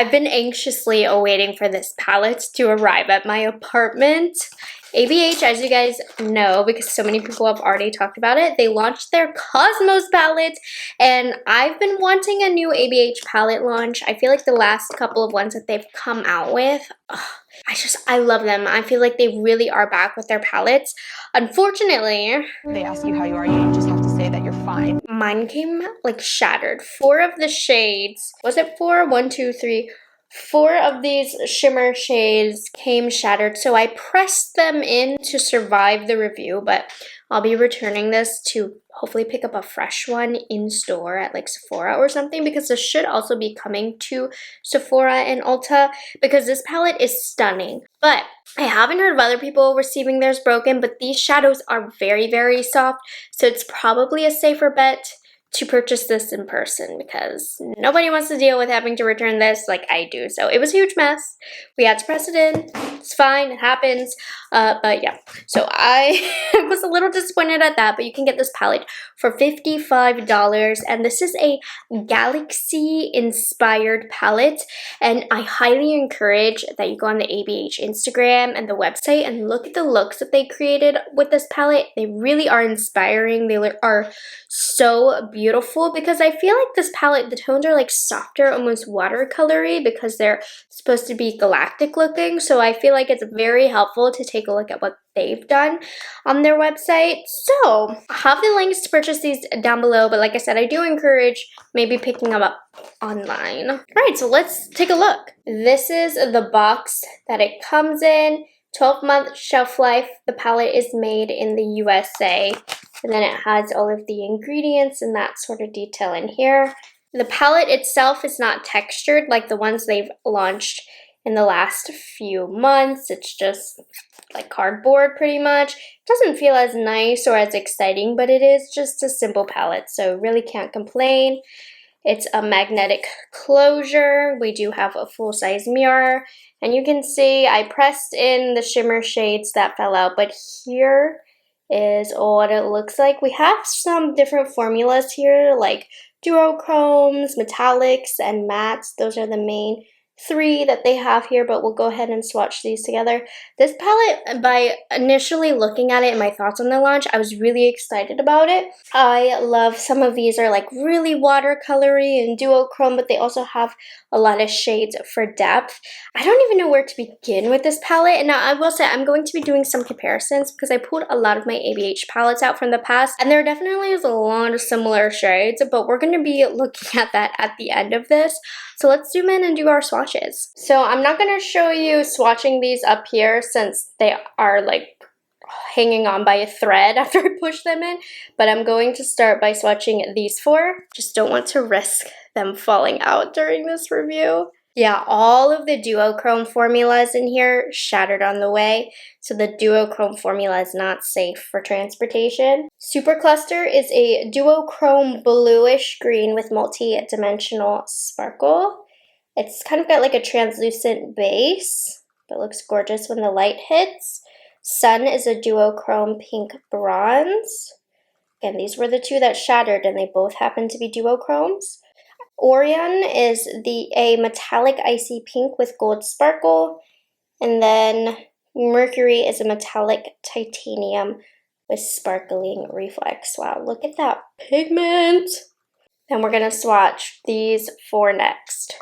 I've been anxiously awaiting for this palette to arrive at my apartment. ABH, as you guys know, because so many people have already talked about it, they launched their Cosmos palette, and I've been wanting a new ABH palette launch. I feel like the last couple of ones that they've come out with, I love them. I feel like they really are back with their palettes. Unfortunately, they ask you how you are, you just have to say that you're fine. Mine came like shattered. 4 of the shades, was it 4? 1, 2, 3. 4 of these shimmer shades came shattered, so I pressed them in to survive the review, but I'll be returning this to hopefully pick up a fresh one in store at like Sephora or something, because this should also be coming to Sephora and Ulta, because this palette is stunning. But I haven't heard of other people receiving theirs broken, but these shadows are very, very soft, so it's probably a safer bet to purchase this in person, because nobody wants to deal with having to return this like I do. So it was a huge mess. We had to press it in. It's fine, it happens. But yeah, so I was a little disappointed at that, but you can get this palette for $55, and this is a galaxy inspired palette, and I highly encourage that you go on the ABH Instagram and the website and look at the looks that they created with this palette. They really are inspiring. They are so beautiful, because I feel like this palette, the tones are like softer, almost watercolory, because they're supposed to be galactic looking. So I feel like it's very helpful to take a look at what they've done on their website. So I have the links to purchase these down below, but like I said, I do encourage maybe picking them up online. All right, so let's take a look. This is the box that it comes in. 12-month shelf life. The palette is made in the USA, and then it has all of the ingredients and that sort of detail in here. The palette itself is not textured like the ones they've launched in the last few months. It's just like cardboard pretty much. It doesn't feel as nice or as exciting, but it is just a simple palette, so really can't complain. It's a magnetic closure. We do have a full-size mirror, and you can see I pressed in the shimmer shades that fell out, but here is what it looks like. We have some different formulas here, like duochromes, metallics, and mattes. Those are the main 3 that they have here, but we'll go ahead and swatch these together. This palette, by initially looking at it and my thoughts on the launch, I was really excited about it. I love some of these are like really watercolory and duochrome, but they also have a lot of shades for depth. I don't even know where to begin with this palette, and now I will say I'm going to be doing some comparisons, because I pulled a lot of my ABH palettes out from the past, and there definitely is a lot of similar shades, but we're going to be looking at that at the end of this. So let's zoom in and do our swatches. So I'm not going to show you swatching these up here, since they are like hanging on by a thread after I push them in, but I'm going to start by swatching these 4. Just don't want to risk them falling out during this review. Yeah, all of the duochrome formulas in here shattered on the way, so the duochrome formula is not safe for transportation. Super Cluster is a duochrome bluish green with multi-dimensional sparkle. It's kind of got like a translucent base, but looks gorgeous when the light hits. Sun is a duochrome pink bronze. Again, these were the 2 that shattered, and they both happen to be duochromes. Orion is a metallic icy pink with gold sparkle, and then Mercury is a metallic titanium with sparkling reflex. Wow, look at that pigment! Then we're going to swatch these 4 next.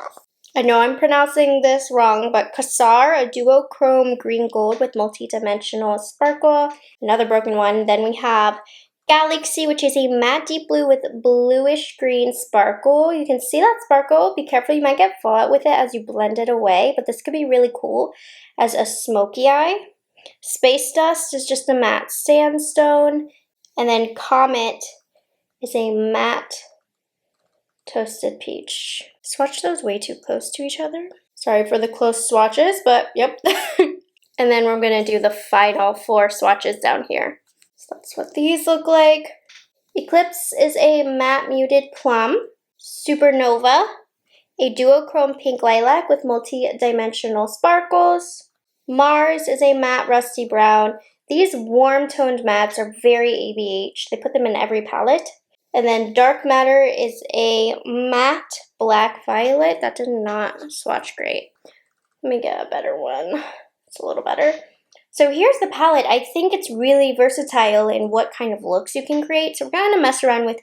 I know I'm pronouncing this wrong, but Kasar, a duochrome green gold with multi-dimensional sparkle, another broken one. Then we have Galaxy, which is a matte deep blue with bluish green sparkle. You can see that sparkle. Be careful, you might get fallout with it as you blend it away, but this could be really cool as a smoky eye. Space Dust is just a matte sandstone. And then Comet is a matte toasted peach. Swatch those way too close to each other. Sorry for the close swatches, but yep. And then we're going to do the final 4 swatches down here. So that's what these look like. Eclipse is a matte muted plum. Supernova, a duochrome pink lilac with multi-dimensional sparkles. Mars is a matte rusty brown. These warm toned mattes are very ABH. They put them in every palette. And then Dark Matter is a matte black violet. That did not swatch great. Let me get a better one. It's a little better. So here's the palette. I think it's really versatile in what kind of looks you can create. So we're going to mess around with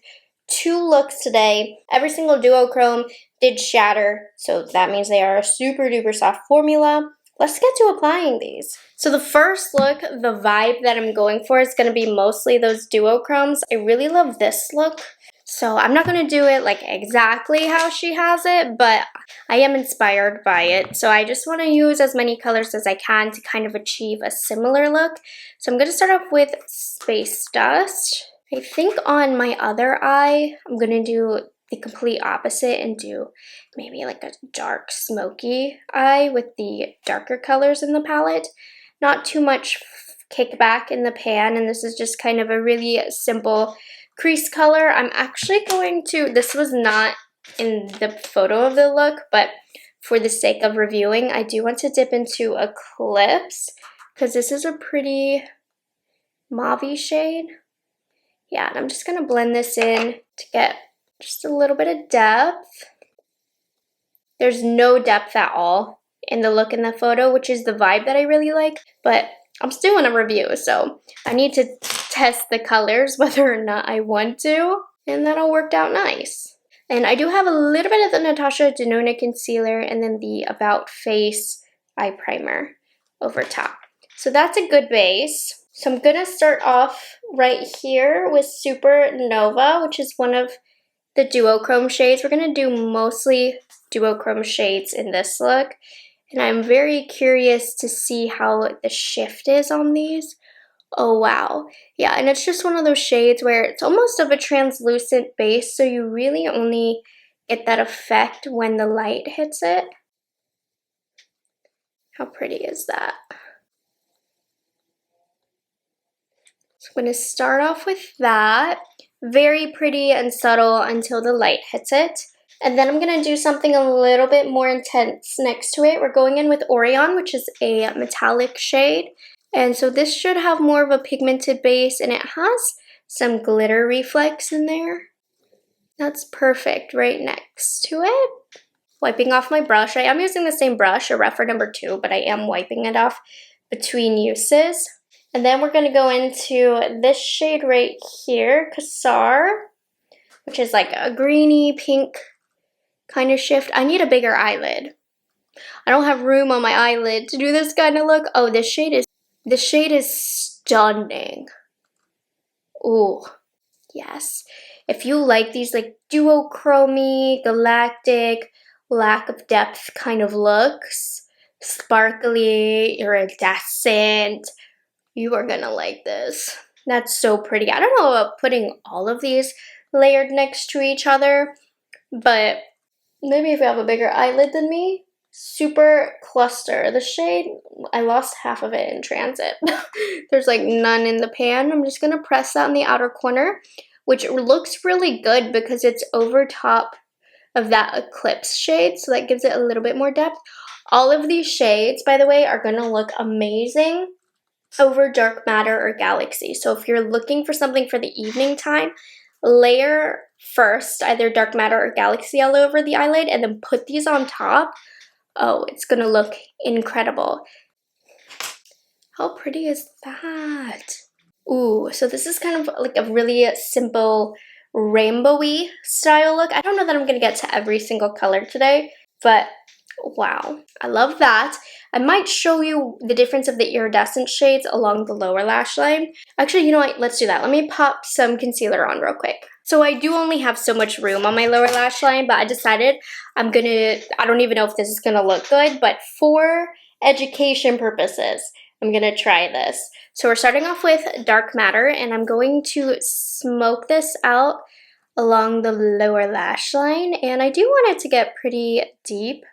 2 looks today. Every single duochrome did shatter, so that means they are a super duper soft formula. Let's get to applying these. So the first look, the vibe that I'm going for is going to be mostly those duochromes. I really love this look. So I'm not going to do it like exactly how she has it, but I am inspired by it. So I just want to use as many colors as I can to kind of achieve a similar look. So I'm going to start off with Space Dust. I think on my other eye, I'm going to do the complete opposite and do maybe like a dark smoky eye with the darker colors in the palette. Not too much kickback in the pan, and this is just kind of a really simple crease color. I'm actually going to, this was not in the photo of the look, but for the sake of reviewing, I do want to dip into Eclipse because this is a pretty mauve-y shade. Yeah, and I'm just going to blend this in to get just a little bit of depth. There's no depth at all in the look in the photo, which is the vibe that I really like, but I'm still doing a review, so I need to test the colors whether or not I want to, and that'll work out nice. And I do have a little bit of the Natasha Denona concealer and then the About Face eye primer over top. So that's a good base. So I'm gonna start off right here with Supernova, which is one of the duochrome shades. We're gonna do mostly duochrome shades in this look, and I'm very curious to see how the shift is on these. Oh wow, yeah, and it's just one of those shades where it's almost of a translucent base, so you really only get that effect when the light hits it. How pretty is that? So I'm going to start off with that. Very pretty and subtle until the light hits it. And then I'm going to do something a little bit more intense next to it. We're going in with Orion, which is a metallic shade. And so this should have more of a pigmented base, and it has some glitter reflex in there. That's perfect right next to it. Wiping off my brush. I am using the same brush, a Rephr number 2, but I am wiping it off between uses. And then we're going to go into this shade right here, Kasar, which is like a greeny pink kind of shift. I need a bigger eyelid. I don't have room on my eyelid to do this kind of look. Oh, this shade is stunning. Ooh, yes. If you like these like duochromy, galactic, lack of depth kind of looks, sparkly, iridescent, you are gonna like this. That's so pretty. I don't know about putting all of these layered next to each other, but maybe if you have a bigger eyelid than me. Super Cluster. The shade, I lost half of it in transit. There's like none in the pan. I'm just gonna press that in the outer corner, which looks really good because it's over top of that Eclipse shade, so that gives it a little bit more depth. All of these shades, by the way, are gonna look amazing over Dark Matter or Galaxy. So if you're looking for something for the evening time, layer first either Dark Matter or Galaxy all over the eyelid and then put these on top. Oh, it's gonna look incredible. How pretty is that? Ooh, so this is kind of like a really simple rainbowy style look. I don't know that I'm gonna get to every single color today, but wow, I love that. I might show you the difference of the iridescent shades along the lower lash line. Actually, you know what? Let's do that. Let me pop some concealer on real quick. So I do only have so much room on my lower lash line, but I decided I don't even know if this is gonna look good, but for education purposes, I'm gonna try this. So we're starting off with Dark Matter, and I'm going to smoke this out along the lower lash line, and I do want it to get pretty deep.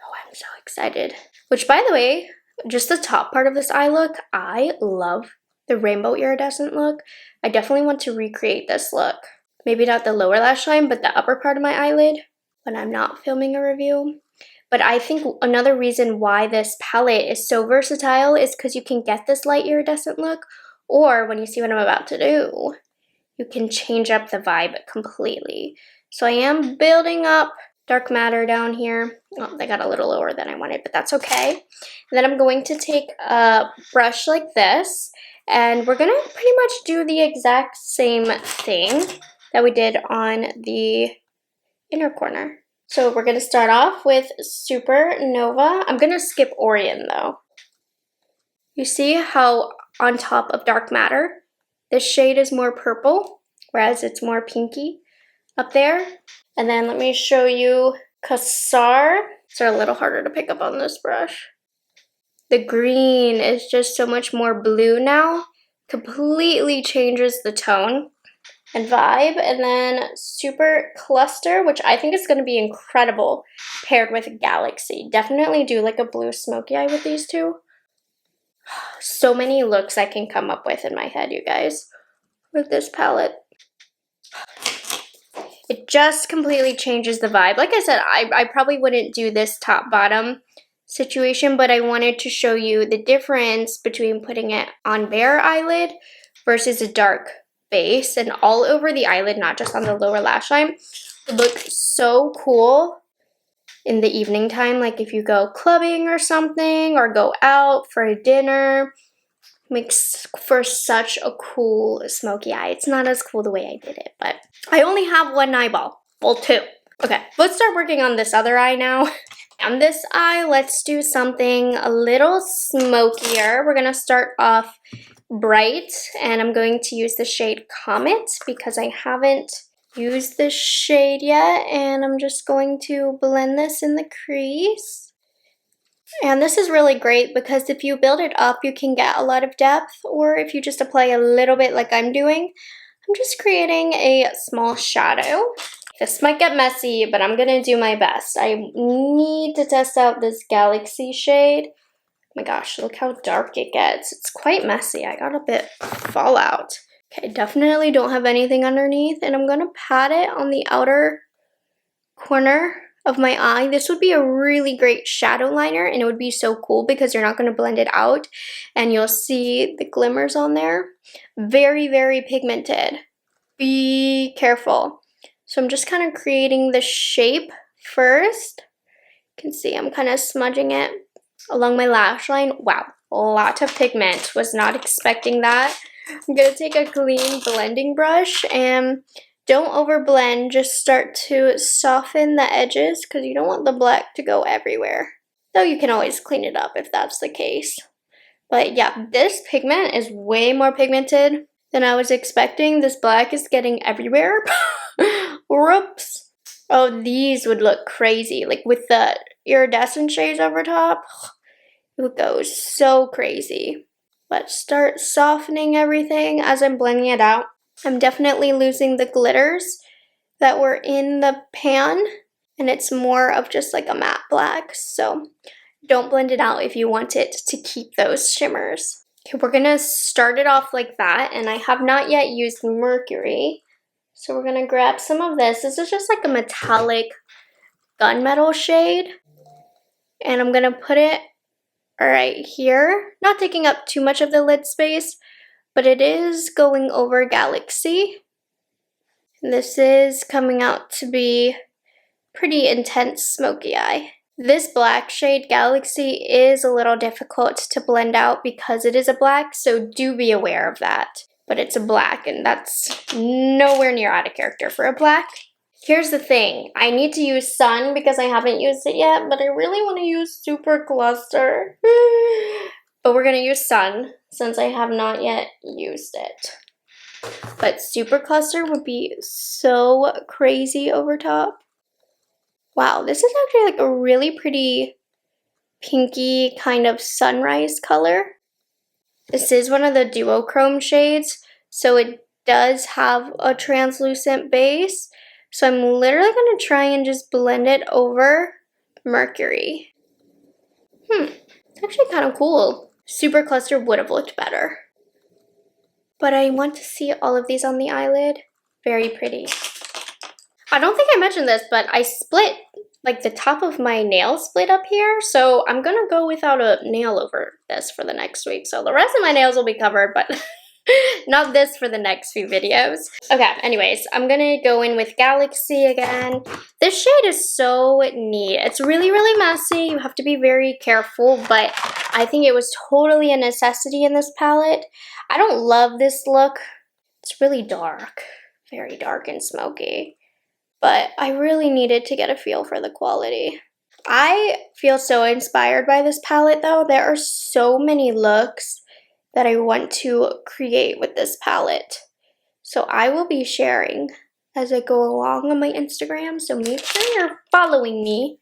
Oh, I'm so excited. Which, by the way, just the top part of this eye look, I love the rainbow iridescent look. I definitely want to recreate this look. Maybe not the lower lash line, but the upper part of my eyelid when I'm not filming a review. But I think another reason why this palette is so versatile is because you can get this light iridescent look, or when you see what I'm about to do, you can change up the vibe completely. So I am building up dark matter down here. Oh, they got a little lower than I wanted, but that's okay. And then I'm going to take a brush like this, and we're gonna pretty much do the exact same thing that we did on the inner corner. So we're gonna start off with Supernova. I'm gonna skip Orion though. You see how on top of dark matter, this shade is more purple, whereas it's more pinky up there. And then let me show you Cassar. It's a little harder to pick up on this brush. The green is just so much more blue now. Completely changes the tone and vibe. And then Super Cluster, which I think is going to be incredible paired with Galaxy. Definitely do like a blue smoky eye with these two. So many looks I can come up with in my head, you guys, with this palette. It just completely changes the vibe. Like I said, I probably wouldn't do this top-bottom situation, but I wanted to show you the difference between putting it on bare eyelid versus a dark base and all over the eyelid, not just on the lower lash line. It looks so cool in the evening time, like if you go clubbing or something, or go out for a dinner. Makes for such a cool smoky eye. It's not as cool the way I did it, but I only have one eyeball. Well, two. Okay, let's start working on this other eye now. On this eye, let's do something a little smokier. We're gonna start off bright, and I'm going to use the shade Comet because I haven't used this shade yet, and I'm just going to blend this in the crease. And this is really great because if you build it up, you can get a lot of depth, or if you just apply a little bit like I'm doing, I'm just creating a small shadow. This might get messy, but I'm gonna do my best. I need to test out this Galaxy shade. Oh my gosh, look how dark it gets. It's quite messy. I got a bit fallout. Okay, definitely don't have anything underneath, and I'm gonna pat it on the outer corner of my eye. This would be a really great shadow liner, and it would be so cool because you're not going to blend it out and you'll see the glimmers on there. Very, very pigmented. Be careful. So I'm just kind of creating the shape first. You can see I'm kind of smudging it along my lash line. Wow, a lot of pigment. Was not expecting that. I'm going to take a clean blending brush and don't overblend, just start to soften the edges because you don't want the black to go everywhere. Though you can always clean it up if that's the case. But yeah, this pigment is way more pigmented than I was expecting. This black is getting everywhere. Whoops. Oh, these would look crazy. Like with the iridescent shades over top, it would go so crazy. Let's start softening everything as I'm blending it out. I'm definitely losing the glitters that were in the pan, and it's more of just like a matte black, so don't blend it out if you want it to keep those shimmers. Okay, we're gonna start it off like that, and I have not yet used Mercury, so we're gonna grab some of this. This is just like a metallic gunmetal shade, and I'm gonna put it right here, not taking up too much of the lid space, but it is going over Galaxy. And this is coming out to be pretty intense smoky eye. This black shade, Galaxy, is a little difficult to blend out because it is a black, so do be aware of that. But it's a black, and that's nowhere near out of character for a black. Here's the thing, I need to use Sun because I haven't used it yet, but I really want to use Super Cluster. But we're going to use Sun since I have not yet used it. But Super Cluster would be so crazy over top. Wow, this is actually like a really pretty pinky kind of sunrise color. This is one of the duochrome shades, so it does have a translucent base. So I'm literally going to try and just blend it over Mercury. It's actually kind of cool. Super Cluster would have looked better. But I want to see all of these on the eyelid. Very pretty. I don't think I mentioned this, but I split, like the top of my nail split up here. So I'm going to go without a nail over this for the next week. So the rest of my nails will be covered, but Not this for the next few videos. Okay, anyways, I'm gonna go in with Galaxy again. This shade is so neat. It's really, really messy. You have to be very careful, but I think it was totally a necessity in this palette. I don't love this look. It's really dark, very dark and smoky, but I really needed to get a feel for the quality. I feel so inspired by this palette though. There are so many looks that I want to create with this palette. So I will be sharing as I go along on my Instagram, so make sure you're following me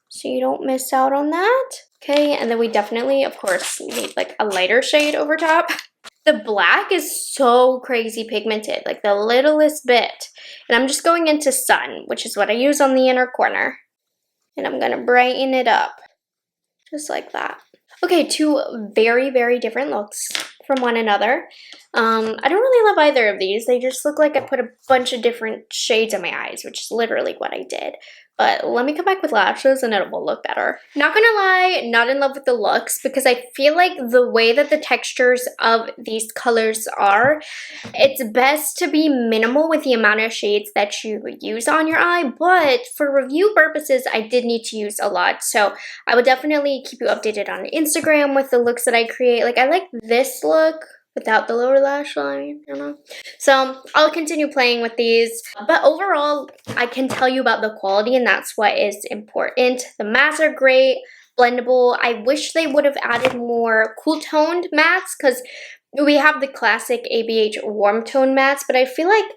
so you don't miss out on that. Okay, and then we definitely, of course, need like a lighter shade over top. The black is so crazy pigmented, like the littlest bit. And I'm just going into Sun, which is what I use on the inner corner. And I'm gonna brighten it up, just like that. Okay, two very, very different looks from one another. I don't really love either of these. They just look like I put a bunch of different shades on my eyes, which is literally what I did. But let me come back with lashes and it will look better. Not gonna lie, not in love with the looks because I feel like the way that the textures of these colors are, it's best to be minimal with the amount of shades that you use on your eye. But for review purposes, I did need to use a lot. So I would definitely keep you updated on Instagram with the looks that I create. Like I like this look without the lower lash line, you know? So I'll continue playing with these. But overall, I can tell you about the quality and that's what is important. The mattes are great, blendable. I wish they would have added more cool toned mattes because we have the classic ABH warm tone mattes, but I feel like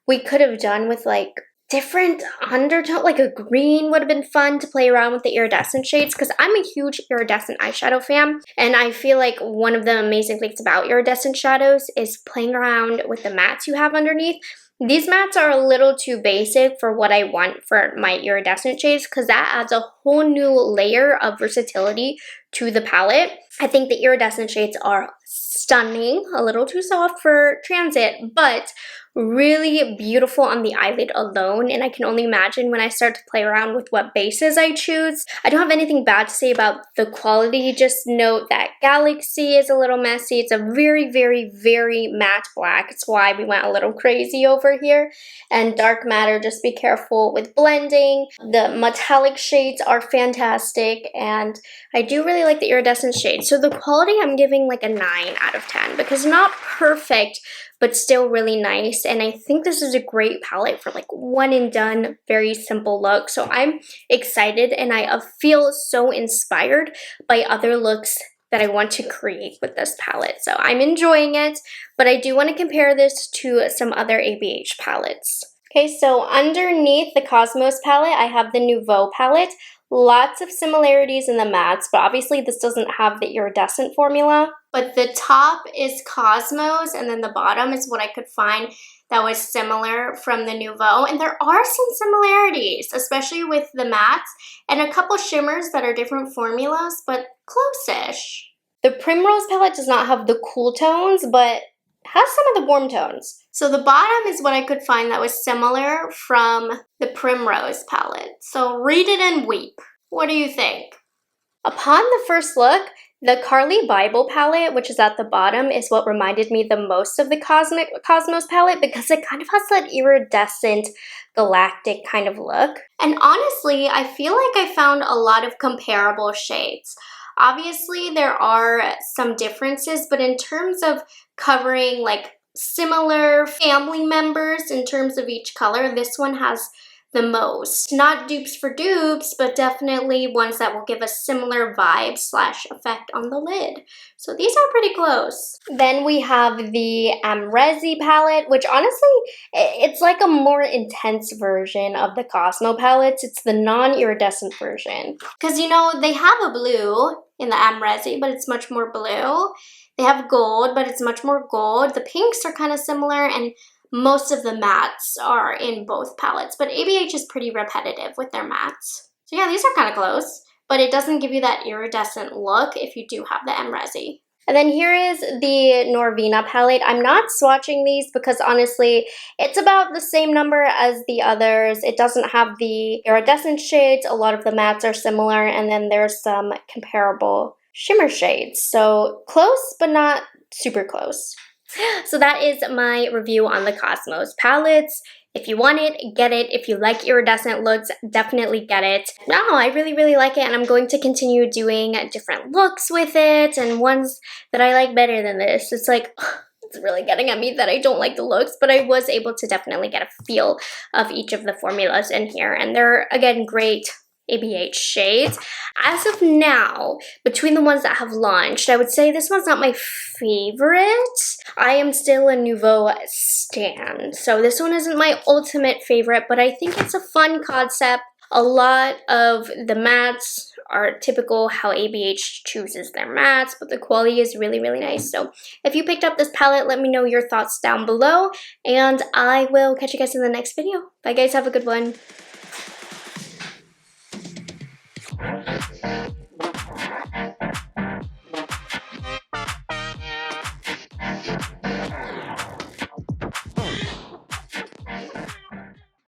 we could have done with like different undertone, like a green would have been fun to play around with the iridescent shades because I'm a huge iridescent eyeshadow fan and I feel like one of the amazing things about iridescent shadows is playing around with the mattes you have underneath. These mattes are a little too basic for what I want for my iridescent shades because that adds a whole new layer of versatility to the palette. I think the iridescent shades are stunning, a little too soft for transit, but really beautiful on the eyelid alone, and I can only imagine when I start to play around with what bases I choose. I don't have anything bad to say about the quality, just note that Galaxy is a little messy. It's a very, very, very matte black. It's why we went a little crazy over here. And Dark Matter, just be careful with blending. The metallic shades are fantastic, and I do really like the iridescent shade. So the quality I'm giving like a 9 out of 10 because not perfect, but still really nice. And I think this is a great palette for like one and done, very simple look. So I'm excited and I feel so inspired by other looks that I want to create with this palette. So I'm enjoying it, but I do want to compare this to some other ABH palettes. Okay, so underneath the Cosmos palette, I have the Nouveau palette. Lots of similarities in the mattes, but obviously this doesn't have the iridescent formula. But the top is Cosmos, and then the bottom is what I could find that was similar from the Nouveau. And there are some similarities, especially with the mattes, and a couple shimmers that are different formulas, but close-ish. The Primrose palette does not have the cool tones, but has some of the warm tones. So the bottom is what I could find that was similar from the Primrose palette. So read it and weep. What do you think? Upon the first look, the Carly Bible palette, which is at the bottom, is what reminded me the most of the Cosmos palette because it kind of has that iridescent, galactic kind of look. And honestly, I feel like I found a lot of comparable shades. Obviously, there are some differences, but in terms of covering like similar family members in terms of each color, this one has the most. Not dupes for dupes, but definitely ones that will give a similar vibe / effect on the lid. So these are pretty close. Then we have the Amrezi palette, which honestly, it's like a more intense version of the Cosmo palettes. It's the non-iridescent version. Because, you know, they have a blue in the Amrezi, but it's much more blue. They have gold, but it's much more gold. The pinks are kind of similar, and most of the mattes are in both palettes, but ABH is pretty repetitive with their mattes. So yeah, these are kind of close, but it doesn't give you that iridescent look if you do have the Amrezi. And then here is the Norvina palette. I'm not swatching these because honestly, it's about the same number as the others. It doesn't have the iridescent shades. A lot of the mattes are similar, and then there's some comparable shimmer shades. So close, but not super close. So that is my review on the Cosmos palettes. If you want it, get it. If you like iridescent looks, definitely get it. No, I really, really like it, and I'm going to continue doing different looks with it and ones that I like better than this. It's like, it's really getting at me that I don't like the looks, but I was able to definitely get a feel of each of the formulas in here, and they're, again, great ABH shades. As of now, between the ones that have launched, I would say this one's not my favorite. I am still a Nouveau stan, so this one isn't my ultimate favorite, but I think it's a fun concept. A lot of the mattes are typical how ABH chooses their mattes, but the quality is really, really nice. So if you picked up this palette, let me know your thoughts down below, and I will catch you guys in the next video. Bye guys, have a good one.